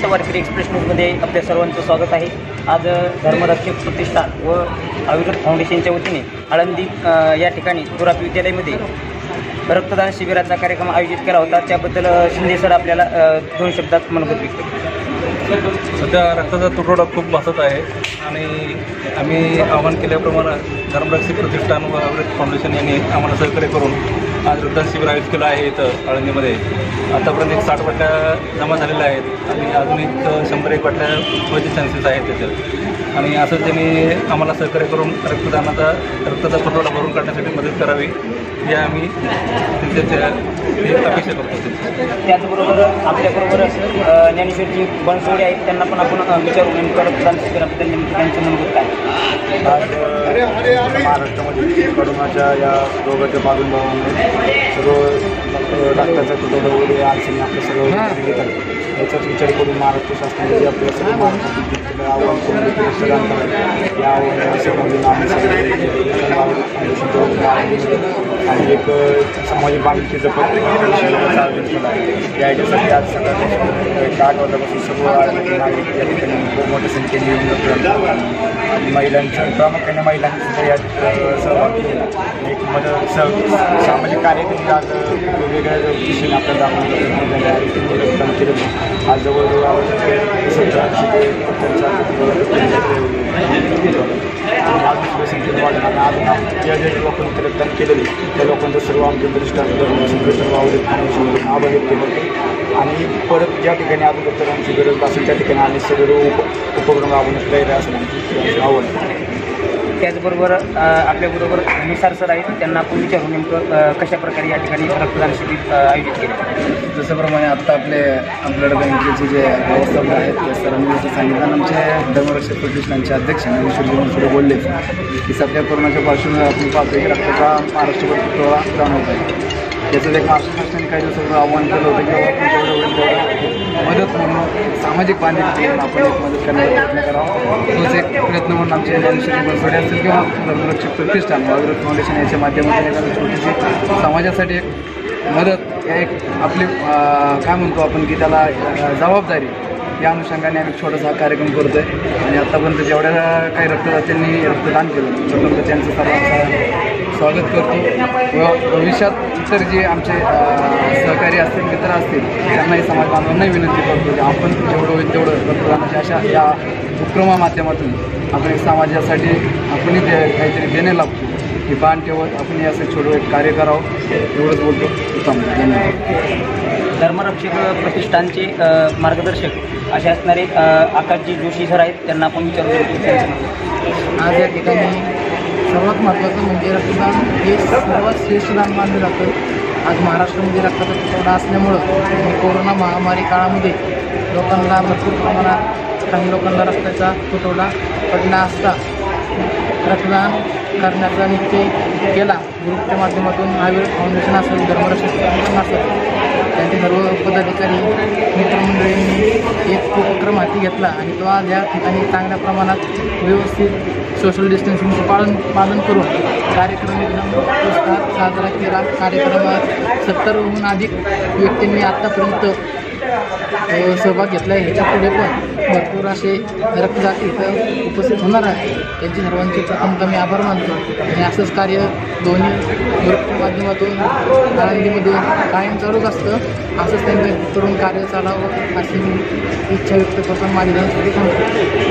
संत वारकरी express न्यूजमध्ये आपल्या सर्वांचं स्वागत आहे। आज धर्मरक्षक प्रतिष्ठान व अविरत फाउंडेशनच्या वतीने आळंदी या ठिकाणी थोरात विद्यालयामध्ये रक्तदान शिबिराचा कार्यक्रम आयोजित केला होता। त्याबद्दल शिंदे सर आपल्याला 2 शब्दात मनोगत व्यक्त करतात। सध्या रक्ताचा तुटवडा खूप भासत आहे आणि आम्ही आवाहन केल्याप्रमाणे धर्मरक्षक प्रतिष्ठान व अविरत फाउंडेशन यांनी आम्हाला सहकार्य करून आज रक्तदान शिबिर आयोजित केलं आहे। इथं आळंदीमध्ये आतापर्यंत 60 बाटल्या जमा झालेल्या आहेत आणि अजून एक 100-1 बाटल्या व्हायचे चान्सेस आहेत त्याच्यात। आणि असं त्यांनी आम्हाला सहकार्य करून रक्ताचा तुटवडा भरून काढण्यासाठी मदत करावी हे आम्ही त्यांच्या अपेक्षा करतो। त्याचबरोबर आपल्याबरोबर ज्ञानेश्वरजी बनसोडे आहेत, त्यांना पण आपण विचारू नेमकं रक्तदान शिबिराबद्दल त्यांचं मनोगत काय। आज महाराष्ट्रामध्ये करोनाच्या या रोगाच्या प्रादुर्भावामुळे सर्व रक्ताचा तुटवडा वगैरे अडचणी आपल्या सर्व घेतात। याचाच विचार करून महाराष्ट्र शासनाने जे आपल्या सर्व आव्हान करून रक्तदान करावे या आव्हानासाठी आणि एक सामाजिक बांधिलकीचं आयोजन केलं आहे। या याच्यासाठी आज सकाळपासून 8 वाजल्यापासून सर्व नागरिक या ठिकाणी खूप मोठ्या संख्येने येऊन महिलांचं प्रामुख्याने महिलांनी सुद्धा यात सहभाग केला। एक मदत सामाजिक कार्य त्यांनी आज वेगवेगळ्या दिशेने आपल्याला रक्तदान केलं। आज जवळजवळ 17 संख्येने वाढणार आज या ज्या लोकांनी रक्तदान केलेले त्या लोकांचं सर्व आमच्या दृष्टांत सर्व आभार व्यक्त करतो। आणि परत ज्या ठिकाणी अजून रक्तदानाची गरज असेल त्या ठिकाणी आम्ही सर्व उपक्रम राबवण्यात तयार असं आमची आवड। त्याचबरोबर आपल्याबरोबर निसार सर आहेत, त्यांना आपण विचारू नेमकं कशाप्रकारे या ठिकाणी रक्तदान शिबिर आयोजित केले। जसंप्रमाणे आत्ता ब्लड बँकेचे जे व्यवस्थापक आहेत त्या सरांनी जसं सांगितलं, आमचे धर्मरक्षक प्रतिष्ठानचे अध्यक्ष ज्ञानेश्वरजी बनसोडे बोलले की सध्या कोरोनाच्या पार्श्वभूमीवर आपण पाहतो की रक्ताचा महाराष्ट्रभर तुटवडा जाणवत आहे। त्याचं एक महाराष्ट्र शासनाने काही दिवसाचं आव्हान केलं होतं की आपण जेवढं होईल तेवढं मदत म्हणून सामाजिक बांधिलकी म्हणून आपण एक मदत करण्याचा प्रयत्न करावा। तोच एक प्रयत्न म्हणून आमचे ज्ञानेश्वरजी बनसोडे असतील किंवा धर्मरक्षक प्रतिष्ठान अविरत फाउंडेशन याच्या माध्यमातून एखादी छोटीशी समाजासाठी एक मदत या एक आपली काय म्हणतो आपण की त्याला जबाबदारी या अनुषंगाने आम्ही छोटासा कार्यक्रम करतो आहे। आणि आत्तापर्यंत जेवढ्या काही रक्तदात्यांनी रक्तदान केलं त्याच्यापर्यंत त्यांचं सर्वांचं स्वागत करतो व भविष्यात इतर जे आमचे सहकारी असतील मित्र असतील त्यांनाही समाज बांधवांनाही विनंती करतो की आपण जेवढं होईल तेवढं रक्तदानाच्या अशा या उपक्रमामाध्यमातून आपण एक समाजासाठी आपणही ते काहीतरी देणे लागतो की बाण ठेवत आपण असं छोटं एक कार्य करावं एवढंच बोलतो। धन्यवाद। धर्मरक्षक प्रतिष्ठानचे मार्गदर्शक असे असणारे आकाशजी जोशी सर आहेत, त्यांना आपण विचारू। आज या ठिकाणी सर्वात महत्त्वाचं म्हणजे रक्तदान हे सर्वात श्रेष्ठ दान मानलं जातं। आज महाराष्ट्रामध्ये रक्ताचा तुटवडा असल्यामुळं कोरोना महामारी काळामध्ये लोकांना भरपूर प्रमाणात काही लोकांना रक्ताचा तुटवडा पडला असता रक्तदान करण्याचा निश्चय केला। ग्रुपच्या माध्यमातून अविरत फाउंडेशन असेल, धर्मरक्षक प्रतिष्ठान असेल, त्यांचे सर्व पदाधिकारी मित्रमंडळींनी एक उपक्रम हाती घेतला आणि तो आज या ठिकाणी चांगल्या प्रमाणात व्यवस्थित सोशल डिस्टन्सिंगचं पालन करून कार्यक्रम एकदम उत्साहात साजरा केला। कार्यक्रमात 70हून अधिक व्यक्तींनी आत्तापर्यंत सहभाग घेतला आहे। ह्याच्या पुढे पण भरपूर असे रक्तदाते इथं उपस्थित होणार आहे। त्यांची सर्वांचे प्रथमतः मी आभार मानतो आणि असंच कार्य दोन्ही ग्रुपच्या माध्यमातून आळंदीमध्ये कायम चालूच असतं। असंच त्यांचं करून कार्य चालावं अशी मी इच्छा व्यक्त करतो। माझी धन्यवाद।